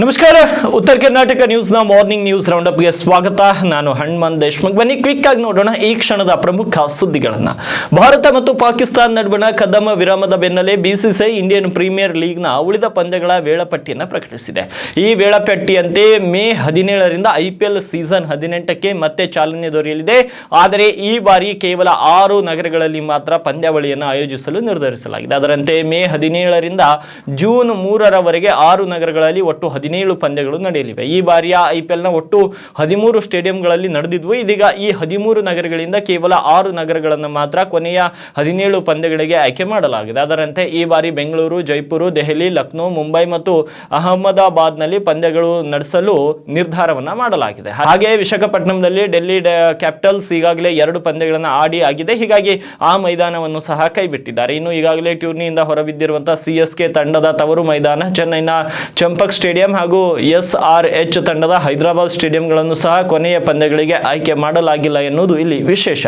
ನಮಸ್ಕಾರ. ಉತ್ತರ Karnataka ನ್ಯೂಸ್ನ morning news ರೌಂಡಪ್ಗೆ ಸ್ವಾಗತ. ನಾನು ಹನುಮಂತ್ ದೇಶಮುಖ್. ಬನ್ನಿ ಕ್ವಿಕ್ ಆಗಿ ನೋಡೋಣ ಈ ಕ್ಷಣದ ಪ್ರಮುಖ ಸುದ್ದಿಗಳನ್ನ. ಭಾರತ ಮತ್ತು ಪಾಕಿಸ್ತಾನ ನಡುವಿನ ಕದಮ ವಿರಾಮದ ಬೆನ್ನಲ್ಲೇ ಬಿಸಿಸಿಐ ಇಂಡಿಯನ್ ಪ್ರೀಮಿಯರ್ ಲೀಗ್ನ ಉಳಿದ ಪಂದ್ಯಗಳ ವೇಳಾಪಟ್ಟಿಯನ್ನು ಪ್ರಕಟಿಸಿದೆ. ಈ ವೇಳಾಪಟ್ಟಿಯಂತೆ ಮೇ 17ರಿಂದ IPL ಸೀಸನ್ 18ಕ್ಕೆ ಮತ್ತೆ ಚಾಲನೆ ದೊರೆಯಲಿದೆ. ಆದರೆ ಈ ಬಾರಿ ಕೇವಲ 6 ನಗರಗಳಲ್ಲಿ ಮಾತ್ರ ಪಂದ್ಯಾವಳಿಯನ್ನು ಆಯೋಜಿಸಲು ನಿರ್ಧರಿಸಲಾಗಿದೆ. ಅದರಂತೆ ಮೇ 17ರಿಂದ ಜೂನ್ 3ರವರೆಗೆ 6 ನಗರಗಳಲ್ಲಿ ಒಟ್ಟು 17 ಪಂದ್ಯಗಳು ನಡೆಯಲಿವೆ. ಈ ಬಾರಿಯ IPLನ ಒಟ್ಟು 13 ಸ್ಟೇಡಿಯಂಗಳಲ್ಲಿ ನಡೆದಿದ್ವು. ಇದೀಗ ಈ 13 ನಗರಗಳಿಂದ ಕೇವಲ 6 ನಗರಗಳನ್ನು ಮಾತ್ರ ಕೊನೆಯ 17 ಪಂದ್ಯಗಳಿಗೆ ಆಯ್ಕೆ ಮಾಡಲಾಗಿದೆ. ಅದರಂತೆ ಈ ಬಾರಿ ಬೆಂಗಳೂರು, ಜೈಪುರ, ದೆಹಲಿ, ಲಕ್ನೋ, ಮುಂಬೈ ಮತ್ತು ಅಹಮದಾಬಾದ್ನಲ್ಲಿ ಪಂದ್ಯಗಳು ನಡೆಸಲು ನಿರ್ಧಾರವನ್ನ ಮಾಡಲಾಗಿದೆ. ಹಾಗೆ ವಿಶಾಖಪಟ್ಟಣಂನಲ್ಲಿ ಡೆಲ್ಲಿ ಕ್ಯಾಪಿಟಲ್ಸ್ ಈಗಾಗಲೇ 2 ಪಂದ್ಯಗಳನ್ನು ಆಗಿದೆ. ಹೀಗಾಗಿ ಆ ಮೈದಾನವನ್ನು ಸಹ ಕೈಬಿಟ್ಟಿದ್ದಾರೆ. ಇನ್ನು ಈಗಾಗಲೇ ಟೂರ್ನಿಯಿಂದ ಹೊರಬಿದ್ದಿರುವಂತಹ CSK ತಂಡದ ತವರು ಮೈದಾನ ಚೆನ್ನೈನ ಚಂಪಕ್ ಸ್ಟೇಡಿಯಂ ಹಾಗೂ SRH ತಂಡದ ಹೈದರಾಬಾದ್ ಸ್ಟೇಡಿಯಂಗಳನ್ನು ಸಹ ಕೊನೆಯ ಪಂದ್ಯಗಳಿಗೆ ಆಯ್ಕೆ ಮಾಡಲಾಗಿಲ್ಲ ಎನ್ನುವುದು ಇಲ್ಲಿ ವಿಶೇಷ.